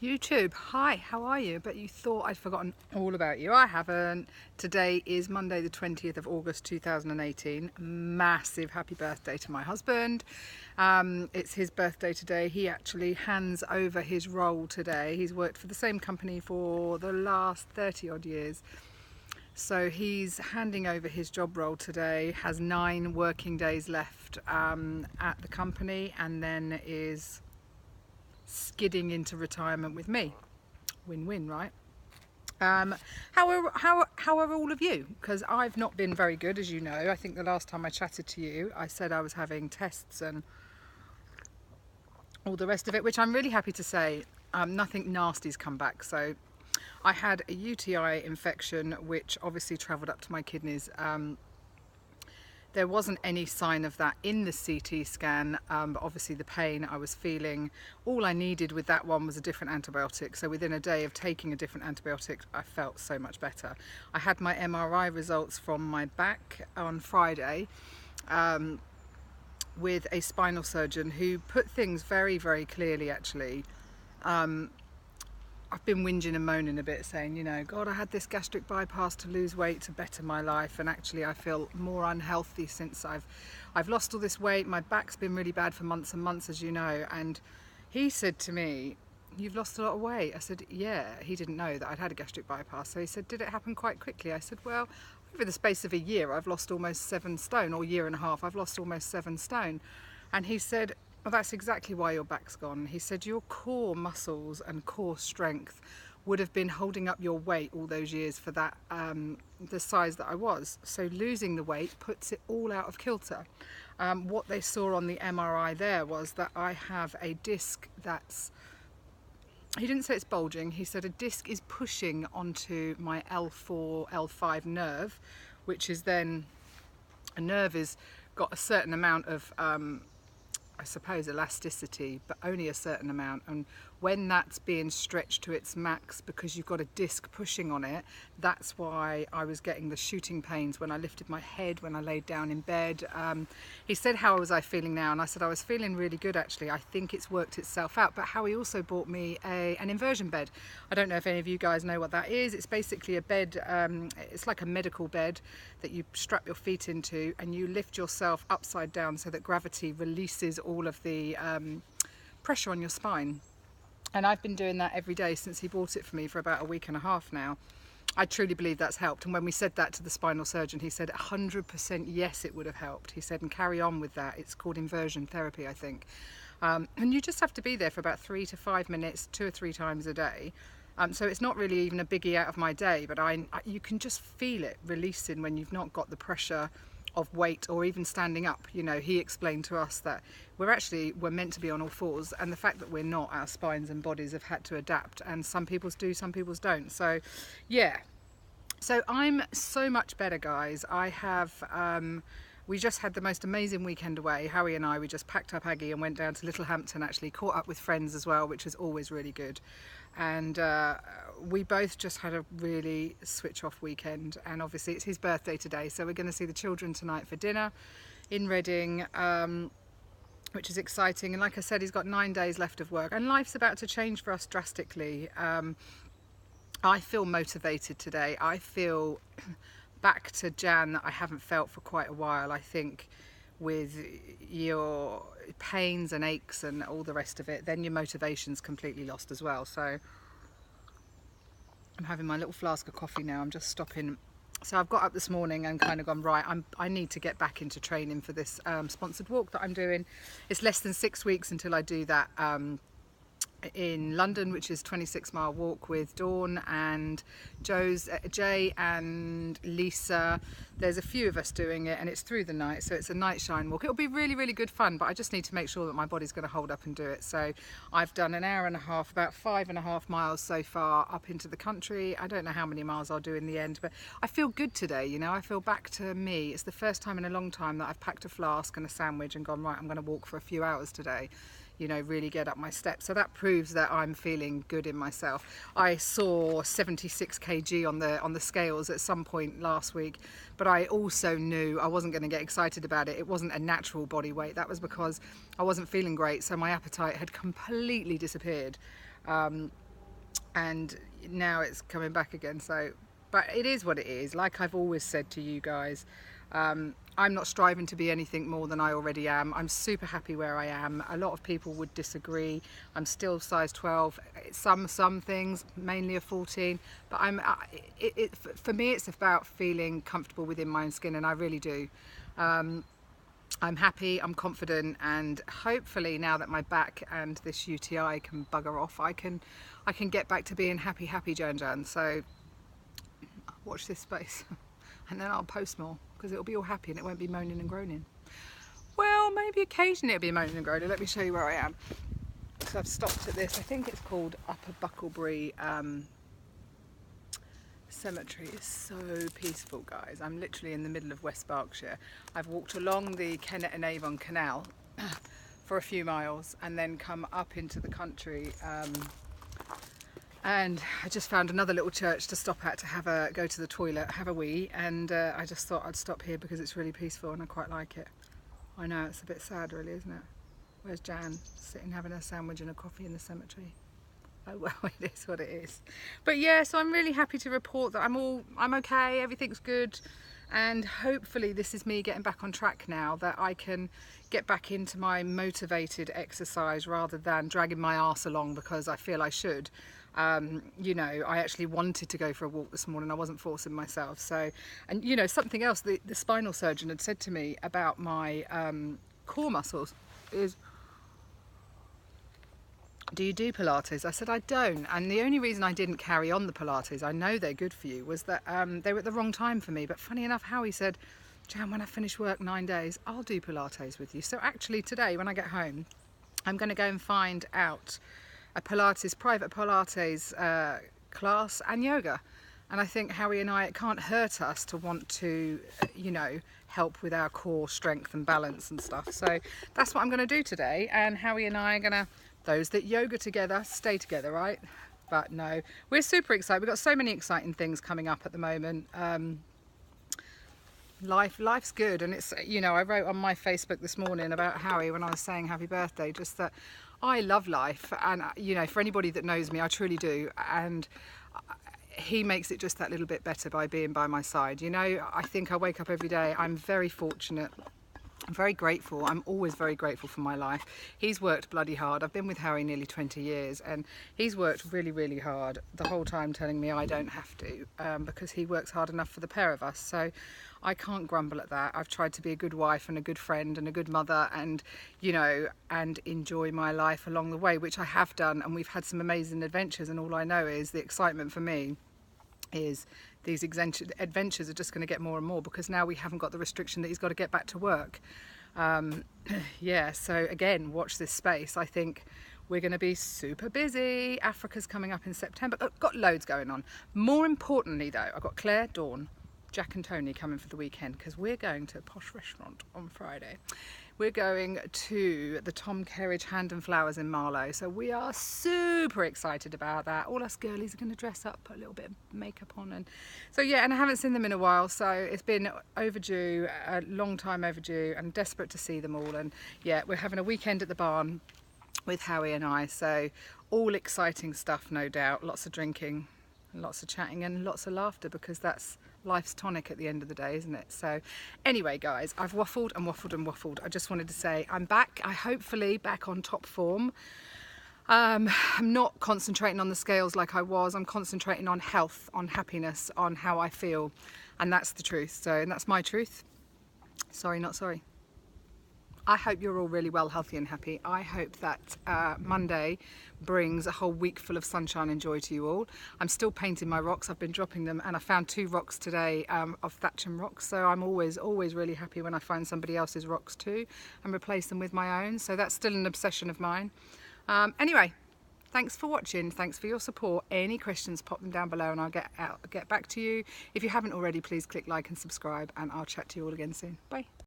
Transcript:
YouTube, hi, how are you? But you thought I'd forgotten all about you. I haven't. Today is Monday the 20th of August 2018. Massive happy birthday to my husband. It's his birthday today. He actually hands over his role today. He's worked for the same company for the last 30 odd years. So he's handing over his job role today, has 9 working days left at the company, and then is skidding into retirement with me. Win-win, right? How are all of you? Because I've not been very good, as you know. I think the last time I chatted to you, I said I was having tests and all the rest of it, which I'm really happy to say nothing nasty's come back. So I had a UTI infection, which obviously travelled up to my kidneys. There wasn't any sign of that in the CT scan, but obviously the pain I was feeling, all I needed with that one was a different antibiotic. So within a day of taking a different antibiotic, I felt so much better. I had my MRI results from my back on Friday with a spinal surgeon who put things very, very clearly actually. I've been whinging and moaning a bit, saying, you know, God, I had this gastric bypass to lose weight, to better my life, and actually I feel more unhealthy since I've lost all this weight. My back's been really bad for months and months, as you know. And he said to me, "You've lost a lot of weight." I said, "Yeah." He didn't know that I'd had a gastric bypass, so he said, "Did it happen quite quickly?" I said, "Well, over the space of a year, I've lost almost 7 stone, or year and a half, I've lost almost 7 stone." And he said, "Well, that's exactly why your back's gone." He said, "Your core muscles and core strength would have been holding up your weight all those years for that, the size that I was. So losing the weight puts it all out of kilter." What they saw on the MRI there was that I have a disc that's, he didn't say it's bulging, he said a disc is pushing onto my L4, L5 nerve, which is then, a nerve is got a certain amount of I suppose elasticity, but only a certain amount, and when that's being stretched to its max because you've got a disc pushing on it, that's why I was getting the shooting pains when I lifted my head, when I laid down in bed. He said, "How was I feeling now?" And I said, "I was feeling really good actually. I think it's worked itself out." But Howie also bought me an inversion bed. I don't know if any of you guys know what that is. It's basically a bed, it's like a medical bed that you strap your feet into and you lift yourself upside down so that gravity releases all of the pressure on your spine. And I've been doing that every day since he bought it for me for about a week and a half now. I truly believe that's helped. And when we said that to the spinal surgeon, he said 100% yes, it would have helped. He said, and carry on with that. It's called inversion therapy, I think. And you just have to be there for about 3 to 5 minutes, 2 or 3 times a day. So it's not really even a biggie out of my day, but you can just feel it releasing when you've not got the pressure of weight or even standing up. You know, he explained to us that we're meant to be on all fours, and the fact that we're not, our spines and bodies have had to adapt, and some people's do, some people's don't. So yeah, so I'm so much better, guys. I have we just had the most amazing weekend away. Howie and I, we just packed up Aggie and went down to Littlehampton, actually caught up with friends as well, which is always really good. And we both just had a really switch off weekend, and obviously it's his birthday today, so we're going to see the children tonight for dinner in Reading, which is exciting. And like I said, he's got 9 days left of work, and life's about to change for us drastically. I feel motivated today. I feel back to Jan that I haven't felt for quite a while. I think with your pains and aches and all the rest of it, then your motivation's completely lost as well. So I'm having my little flask of coffee now. I'm just stopping. So I've got up this morning and kind of gone, right, I need to get back into training for this sponsored walk that I'm doing. It's less than 6 weeks until I do that in London, which is 26-mile walk with Dawn and Jay and Lisa. There's a few of us doing it, and it's through the night, so it's a night shine walk. It'll be really, really good fun, but I just need to make sure that my body's going to hold up and do it. So I've done an hour and a half, about 5.5 miles so far up into the country. I don't know how many miles I'll do in the end, but I feel good today. You know, I feel back to me. It's the first time in a long time that I've packed a flask and a sandwich and gone, right, I'm going to walk for a few hours today. You know, really get up my steps. So that proves that I'm feeling good in myself. I saw 76 kg on the scales at some point last week, but I also knew I wasn't going to get excited about it. It wasn't a natural body weight. That was because I wasn't feeling great, so my appetite had completely disappeared. and now it's coming back again. So, but it is what it is. Like I've always said to you guys, I'm not striving to be anything more than I already am. I'm super happy where I am. A lot of people would disagree. I'm still size 12. Some things, mainly a 14. But for me, it's about feeling comfortable within my own skin, and I really do. I'm happy, I'm confident, and hopefully now that my back and this UTI can bugger off, I can get back to being happy Jan. So watch this space and then I'll post more, because it'll be all happy and it won't be moaning and groaning. Well, maybe occasionally it'll be moaning and groaning. Let me show you where I am. So I've stopped at this, I think it's called Upper Bucklebury Cemetery. Is so peaceful, guys. I'm literally in the middle of West Berkshire. I've walked along the Kennet and Avon Canal for a few miles and then come up into the country, and I just found another little church to stop at to go to the toilet, have a wee, and I just thought I'd stop here because it's really peaceful and I quite like it. I know, it's a bit sad really, isn't it? Where's Jan sitting having a sandwich and a coffee in the cemetery? Oh well, it is what it is. But yeah, so I'm really happy to report that I'm okay, everything's good, and hopefully this is me getting back on track now, that I can get back into my motivated exercise rather than dragging my arse along because I feel I should. You know, I actually wanted to go for a walk this morning. I wasn't forcing myself. So, and you know, something else the spinal surgeon had said to me about my core muscles is, do you do Pilates? I said I don't, and the only reason I didn't carry on the Pilates, I know they're good for you, was that they were at the wrong time for me. But funny enough, Howie said, Jan, when I finish work 9 days, I'll do Pilates with you. So actually today when I get home, I'm going to go and find out a private Pilates class and yoga. And I think Howie and I, it can't hurt us to want to, you know, help with our core strength and balance and stuff. So that's what I'm going to do today. And Howie and I are going to, those that yoga together, stay together, right? But no, we're super excited. We've got so many exciting things coming up at the moment. Life's good, and it's, you know, I wrote on my Facebook this morning about Howie when I was saying happy birthday, just that I love life, and you know, for anybody that knows me, I truly do, and he makes it just that little bit better by being by my side. You know, I think I wake up every day, I'm very fortunate, I'm very grateful. I'm always very grateful for my life. He's worked bloody hard. I've been with Harry nearly 20 years and he's worked really hard the whole time, telling me I don't have to, because he works hard enough for the pair of us. So I can't grumble at that. I've tried to be a good wife and a good friend and a good mother, and you know, and enjoy my life along the way, which I have done, and we've had some amazing adventures, and all I know is the excitement for me is these adventures are just going to get more and more, because now we haven't got the restriction that he's got to get back to work. Yeah, so again, watch this space. I think we're going to be super busy. Africa's coming up in September. Got loads going on. More importantly though, I've got Claire, Dawn, Jack and Tony coming for the weekend, because we're going to a posh restaurant on Friday. We're going to the Tom Kerridge Hand and Flowers in Marlow, so we are super excited about that. All us girlies are going to dress up, put a little bit of makeup on, and so yeah, and I haven't seen them in a while, so it's been overdue, a long time overdue, and desperate to see them all. And yeah, we're having a weekend at the barn with Howie and I, so all exciting stuff, no doubt. Lots of drinking, lots of chatting, and lots of laughter, because that's life's tonic at the end of the day, isn't it? So anyway guys, I've waffled and waffled and waffled. I just wanted to say I'm back. I hopefully back on top form. I'm not concentrating on the scales like I was. I'm concentrating on health, on happiness, on how I feel, and that's the truth. So, and that's my truth. Sorry, not sorry. I hope you're all really well, healthy and happy. I hope that Monday brings a whole week full of sunshine and joy to you all. I'm still painting my rocks. I've been dropping them, and I found 2 rocks today of Thatcham rocks. So I'm always really happy when I find somebody else's rocks too and replace them with my own. So that's still an obsession of mine. Anyway, thanks for watching. Thanks for your support. Any questions, pop them down below and I'll get back to you. If you haven't already, please click like and subscribe, and I'll chat to you all again soon. Bye.